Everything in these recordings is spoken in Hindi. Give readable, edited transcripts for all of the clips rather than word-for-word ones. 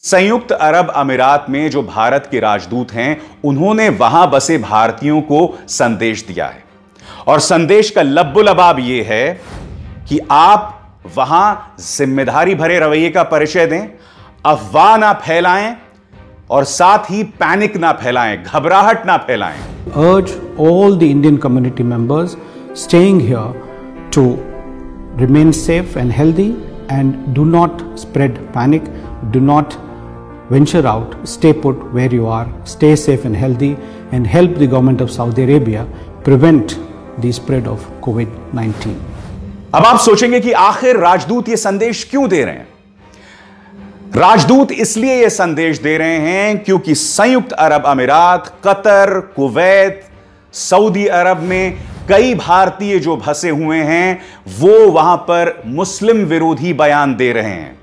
संयुक्त अरब अमीरात में जो भारत के राजदूत हैं, उन्होंने वहां बसे भारतीयों को संदेश दिया है और संदेश का लब्बो-लबाब यह है कि आप वहां जिम्मेदारी भरे रवैये का परिचय दें, अफवाह ना फैलाएं और साथ ही पैनिक ना फैलाएं, घबराहट ना फैलाएं। Urge all the Indian community members staying here to remain safe and healthy and do not spread panic, do not venture out, stay put where you are, stay safe and healthy and help the government of Saudi Arabia prevent the spread of COVID-19. अब आप सोचेंगे कि आखिर राजदूत ये संदेश क्यों दे रहे हैं? राजदूत इसलिए यह संदेश दे रहे हैं क्योंकि संयुक्त अरब अमीरात, कतर, कुवैत, सऊदी अरब में कई भारतीय जो फंसे हुए हैं वो वहां पर मुस्लिम विरोधी बयान दे रहे हैं।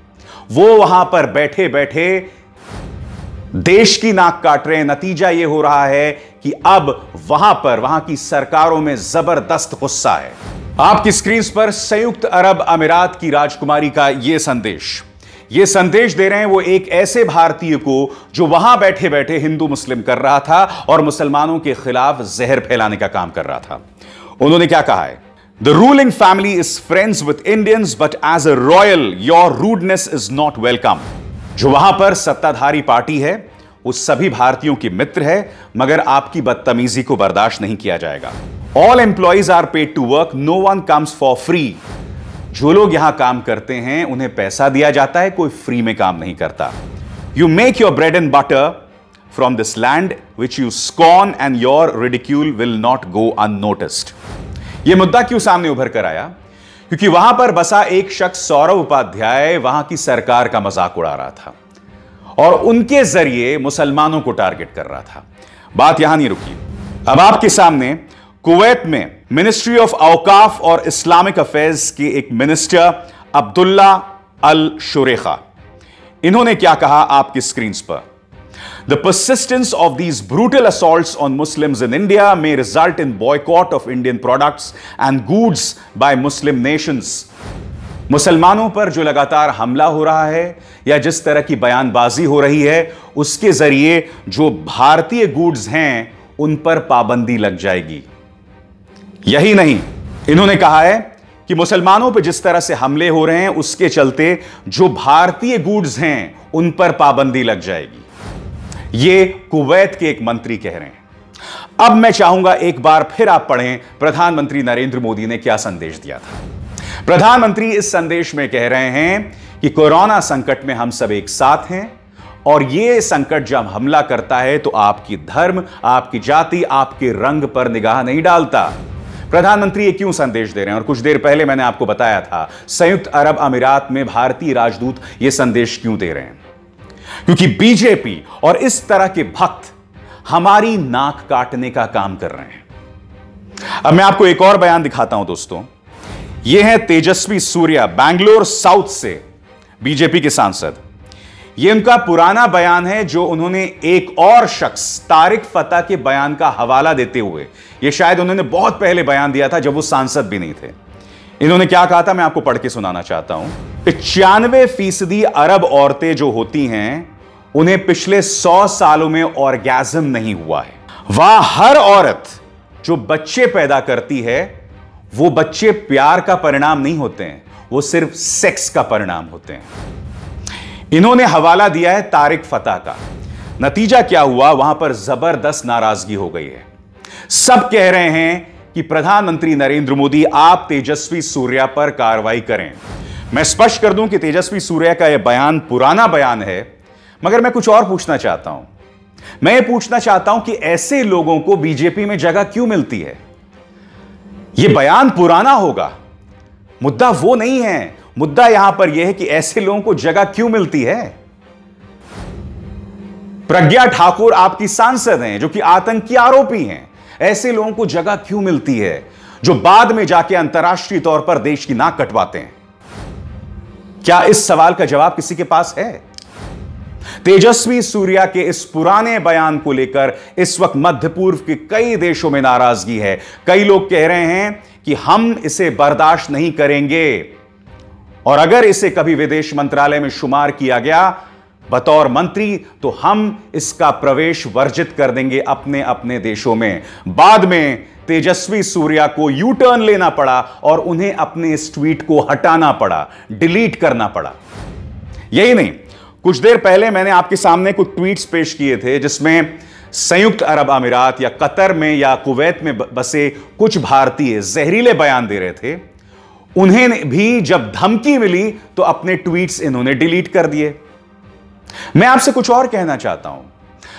वो वहां पर बैठे बैठे देश की नाक काट रहे हैं। नतीजा यह हो रहा है कि अब वहां की सरकारों में जबरदस्त गुस्सा है। आपकी स्क्रीन पर संयुक्त अरब अमीरात की राजकुमारी का यह संदेश दे रहे हैं वो एक ऐसे भारतीय को जो वहां बैठे बैठे हिंदू मुस्लिम कर रहा था और मुसलमानों के खिलाफ जहर फैलाने का काम कर रहा था। उन्होंने क्या कहा है? The ruling family is friends with Indians but as a royal your rudeness is not welcome. जो वहां पर सत्ताधारी पार्टी है वो सभी भारतीयों की मित्र है, मगर आपकी बदतमीजी को बर्दाश्त नहीं किया जाएगा। All employees are paid to work, no one comes for free. जो लोग यहां काम करते हैं उन्हें पैसा दिया जाता है, कोई फ्री में काम नहीं करता। You make your bread and butter from this land which you scorn and your ridicule will not go unnoticed. यह मुद्दा क्यों सामने उभर कर आया? क्योंकि वहां पर बसा एक शख्स सौरव उपाध्याय वहां की सरकार का मजाक उड़ा रहा था और उनके जरिए मुसलमानों को टारगेट कर रहा था। बात यहां नहीं रुकी। अब आपके सामने कुवैत में मिनिस्ट्री ऑफ औकाफ और इस्लामिक अफेयर्स के एक मिनिस्टर अब्दुल्ला अल शुरेखा, इन्होंने क्या कहा आपकी स्क्रीन पर? The persistence of these brutal assaults on Muslims in India may result in boycott of Indian products and goods by Muslim nations. मुसलमानों पर जो लगातार हमला हो रहा है या जिस तरह की बयानबाजी हो रही है, उसके जरिए जो भारतीय गुड्स हैं उन पर पाबंदी लग जाएगी। यही नहीं, इन्होंने कहा है कि मुसलमानों पर जिस तरह से हमले हो रहे हैं उसके चलते जो भारतीय गुड्स हैं उन पर पाबंदी लग जाएगी। ये कुवैत के एक मंत्री कह रहे हैं। अब मैं चाहूंगा एक बार फिर आप पढ़ें प्रधानमंत्री नरेंद्र मोदी ने क्या संदेश दिया था। प्रधानमंत्री इस संदेश में कह रहे हैं कि कोरोना संकट में हम सब एक साथ हैं और यह संकट जब हमला करता है तो आपकी धर्म, आपकी जाति, आपके रंग पर निगाह नहीं डालता। प्रधानमंत्री ये क्यों संदेश दे रहे हैं? और कुछ देर पहले मैंने आपको बताया था संयुक्त अरब अमीरात में भारतीय राजदूत यह संदेश क्यों दे रहे हैं? क्योंकि बीजेपी और इस तरह के भक्त हमारी नाक काटने का काम कर रहे हैं। अब मैं आपको एक और बयान दिखाता हूं दोस्तों। यह है तेजस्वी सूर्या, बैंगलोर साउथ से बीजेपी के सांसद। यह उनका पुराना बयान है जो उन्होंने एक और शख्स तारिक फतेह के बयान का हवाला देते हुए, यह शायद उन्होंने बहुत पहले बयान दिया था जब वो सांसद भी नहीं थे। इन्होंने क्या कहा था मैं आपको पढ़ के सुनाना चाहता हूं। 95% अरब औरतें जो होती हैं उन्हें पिछले 100 सालों में ऑर्गेज्म नहीं हुआ है। वह हर औरत जो बच्चे पैदा करती है वो बच्चे प्यार का परिणाम नहीं होते हैं, वो सिर्फ सेक्स का परिणाम होते हैं। इन्होंने हवाला दिया है तारिक फतेह का। नतीजा क्या हुआ? वहां पर जबरदस्त नाराजगी हो गई है। सब कह रहे हैं कि प्रधानमंत्री नरेंद्र मोदी आप तेजस्वी सूर्या पर कार्रवाई करें। मैं स्पष्ट कर दूं कि तेजस्वी सूर्या का यह बयान पुराना बयान है, मगर मैं कुछ और पूछना चाहता हूं। मैं ये पूछना चाहता हूं कि ऐसे लोगों को बीजेपी में जगह क्यों मिलती है? यह बयान पुराना होगा, मुद्दा वो नहीं है। मुद्दा यहां पर यह है कि ऐसे लोगों को जगह क्यों मिलती है? प्रज्ञा ठाकुर आपकी सांसद हैं जो कि आतंकी आरोपी हैं। ऐसे लोगों को जगह क्यों मिलती है जो बाद में जाके अंतर्राष्ट्रीय तौर पर देश की नाक कटवाते हैं? क्या इस सवाल का जवाब किसी के पास है? तेजस्वी सूर्या के इस पुराने बयान को लेकर इस वक्त मध्य पूर्व के कई देशों में नाराजगी है। कई लोग कह रहे हैं कि हम इसे बर्दाश्त नहीं करेंगे और अगर इसे कभी विदेश मंत्रालय में शुमार किया गया बतौर मंत्री तो हम इसका प्रवेश वर्जित कर देंगे अपने अपने देशों में। बाद में तेजस्वी सूर्या को यू टर्न लेना पड़ा और उन्हें अपने इस ट्वीट को हटाना पड़ा, डिलीट करना पड़ा। यही नहीं, कुछ देर पहले मैंने आपके सामने कुछ ट्वीट्स पेश किए थे जिसमें संयुक्त अरब अमीरात या कतर में या कुवैत में बसे कुछ भारतीय जहरीले बयान दे रहे थे। उन्हें भी जब धमकी मिली तो अपने ट्वीट्स इन्होंने डिलीट कर दिए। मैं आपसे कुछ और कहना चाहता हूं,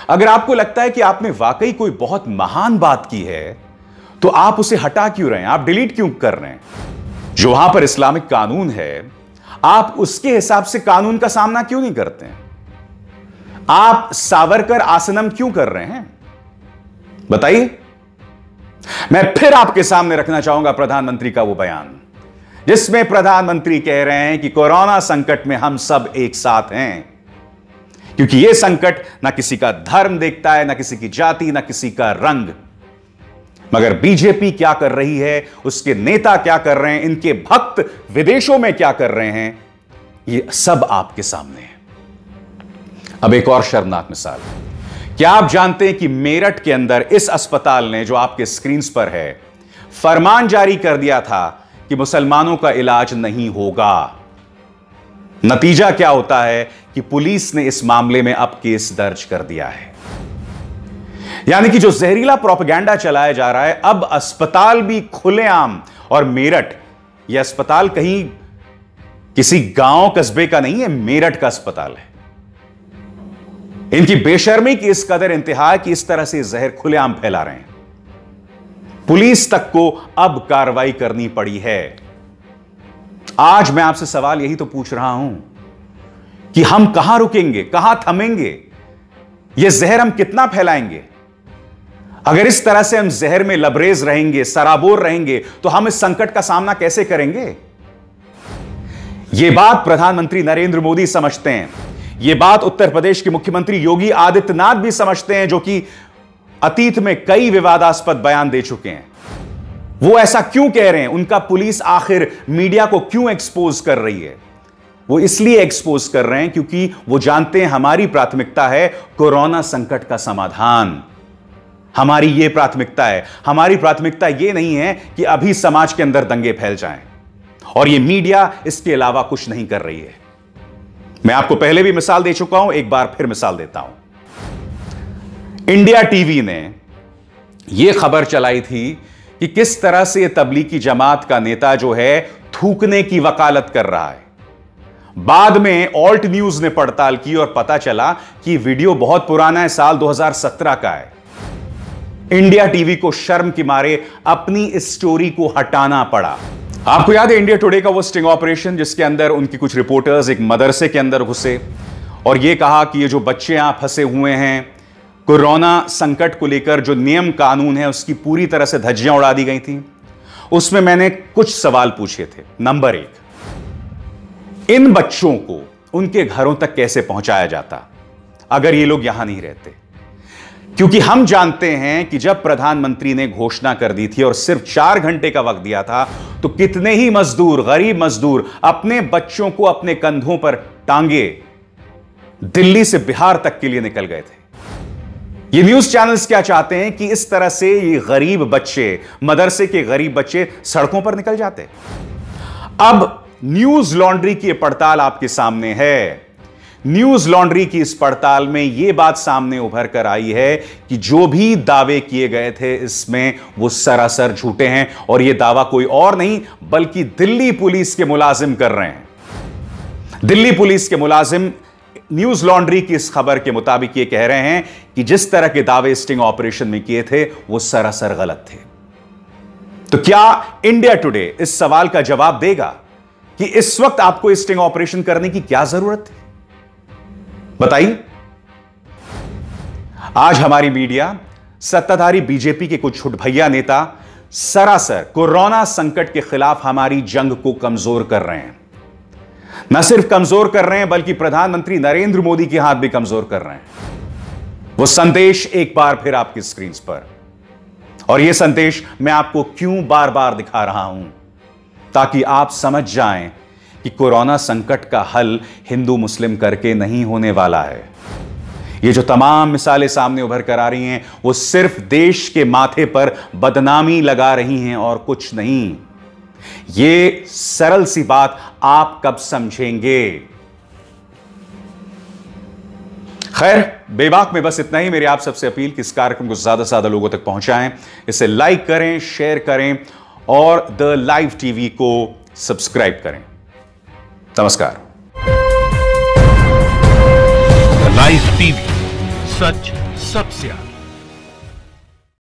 अगर आपको लगता है कि आपने वाकई कोई बहुत महान बात की है तो आप उसे हटा क्यों रहे हैं, आप डिलीट क्यों कर रहे हैं? जो वहां पर इस्लामिक कानून है, आप उसके हिसाब से कानून का सामना क्यों नहीं करते हैं? आप सावरकर आसनम क्यों कर रहे हैं, बताइए। मैं फिर आपके सामने रखना चाहूंगा प्रधानमंत्री का वो बयान जिसमें प्रधानमंत्री कह रहे हैं कि कोरोना संकट में हम सब एक साथ हैं, क्योंकि यह संकट ना किसी का धर्म देखता है, ना किसी की जाति, ना किसी का रंग। मगर बीजेपी क्या कर रही है, उसके नेता क्या कर रहे हैं, इनके भक्त विदेशों में क्या कर रहे हैं, यह सब आपके सामने है। अब एक और शर्मनाक मिसाल, क्या आप जानते हैं कि मेरठ के अंदर इस अस्पताल ने, जो आपके स्क्रीन पर है, फरमान जारी कर दिया था कि मुसलमानों का इलाज नहीं होगा। नतीजा क्या होता है कि पुलिस ने इस मामले में अब केस दर्ज कर दिया है। यानी कि जो जहरीला प्रोपेगेंडा चलाया जा रहा है, अब अस्पताल भी खुलेआम, और मेरठ यह अस्पताल कहीं किसी गांव कस्बे का नहीं है, मेरठ का अस्पताल है। इनकी बेशर्मी की इस कदर इंतहा है कि इस तरह से जहर खुलेआम फैला रहे हैं। पुलिस तक को अब कार्रवाई करनी पड़ी है। आज मैं आपसे सवाल यही तो पूछ रहा हूं कि हम कहां रुकेंगे, कहां थमेंगे, यह जहर हम कितना फैलाएंगे? अगर इस तरह से हम जहर में लबरेज रहेंगे, सराबोर रहेंगे, तो हम इस संकट का सामना कैसे करेंगे? यह बात प्रधानमंत्री नरेंद्र मोदी समझते हैं, यह बात उत्तर प्रदेश के मुख्यमंत्री योगी आदित्यनाथ भी समझते हैं, जो कि अतीत में कई विवादास्पद बयान दे चुके हैं। वो ऐसा क्यों कह रहे हैं? उनका पुलिस आखिर मीडिया को क्यों एक्सपोज कर रही है? वो इसलिए एक्सपोज कर रहे हैं क्योंकि वो जानते हैं हमारी प्राथमिकता है कोरोना संकट का समाधान। हमारी ये प्राथमिकता है। हमारी प्राथमिकता ये नहीं है कि अभी समाज के अंदर दंगे फैल जाएं, और ये मीडिया इसके अलावा कुछ नहीं कर रही है। मैं आपको पहले भी मिसाल दे चुका हूं, एक बार फिर मिसाल देता हूं। इंडिया टीवी ने यह खबर चलाई थी कि किस तरह से तबलीगी जमात का नेता जो है थूकने की वकालत कर रहा है। बाद में ऑल्ट न्यूज ने पड़ताल की और पता चला कि वीडियो बहुत पुराना है, साल 2017 का है। इंडिया टीवी को शर्म के मारे अपनी इस स्टोरी को हटाना पड़ा। आपको याद है इंडिया टुडे का वो स्टिंग ऑपरेशन जिसके अंदर उनकी कुछ रिपोर्टर्स एक मदरसे के अंदर घुसे और यह कहा कि ये जो बच्चे यहां फंसे हुए हैं, कोरोना संकट को लेकर जो नियम कानून है उसकी पूरी तरह से धज्जियां उड़ा दी गई थी। उसमें मैंने कुछ सवाल पूछे थे। नंबर 1, इन बच्चों को उनके घरों तक कैसे पहुंचाया जाता अगर ये लोग यहां नहीं रहते? क्योंकि हम जानते हैं कि जब प्रधानमंत्री ने घोषणा कर दी थी और सिर्फ 4 घंटे का वक्त दिया था, तो कितने ही मजदूर, गरीब मजदूर अपने बच्चों को अपने कंधों पर टांगे दिल्ली से बिहार तक के लिए निकल गए थे। ये न्यूज चैनल्स क्या चाहते हैं कि इस तरह से ये गरीब बच्चे, मदरसे के गरीब बच्चे सड़कों पर निकल जाते। अब न्यूज लॉन्ड्री की पड़ताल आपके सामने है। न्यूज लॉन्ड्री की इस पड़ताल में यह बात सामने उभर कर आई है कि जो भी दावे किए गए थे इसमें वो सरासर झूठे हैं, और यह दावा कोई और नहीं बल्कि दिल्ली पुलिस के मुलाजिम कर रहे हैं। दिल्ली पुलिस के मुलाजिम न्यूज लॉन्ड्री की इस खबर के मुताबिक यह कह रहे हैं कि जिस तरह के दावे स्टिंग ऑपरेशन में किए थे वो सरासर गलत थे। तो क्या इंडिया टुडे इस सवाल का जवाब देगा कि इस वक्त आपको स्टिंग ऑपरेशन करने की क्या जरूरत थी? बताइए। आज हमारी मीडिया, सत्ताधारी बीजेपी के कुछ छुटभैया नेता सरासर कोरोना संकट के खिलाफ हमारी जंग को कमजोर कर रहे हैं। न सिर्फ कमजोर कर रहे हैं बल्कि प्रधानमंत्री नरेंद्र मोदी के हाथ भी कमजोर कर रहे हैं। वो संदेश एक बार फिर आपकी स्क्रीन पर, और यह संदेश मैं आपको क्यों बार बार दिखा रहा हूं, ताकि आप समझ जाएं कि कोरोना संकट का हल हिंदू मुस्लिम करके नहीं होने वाला है। ये जो तमाम मिसालें सामने उभर कर आ रही हैं, वो सिर्फ देश के माथे पर बदनामी लगा रही हैं और कुछ नहीं। ये सरल सी बात आप कब समझेंगे? खैर, बेबाक में बस इतना ही। मेरी आप सबसे अपील कि इस कार्यक्रम को ज्यादा से ज्यादा लोगों तक पहुंचाएं, इसे लाइक करें, शेयर करें और द लाइव टीवी को सब्सक्राइब करें। नमस्कार। द लाइव टीवी, सच सबसे आगे।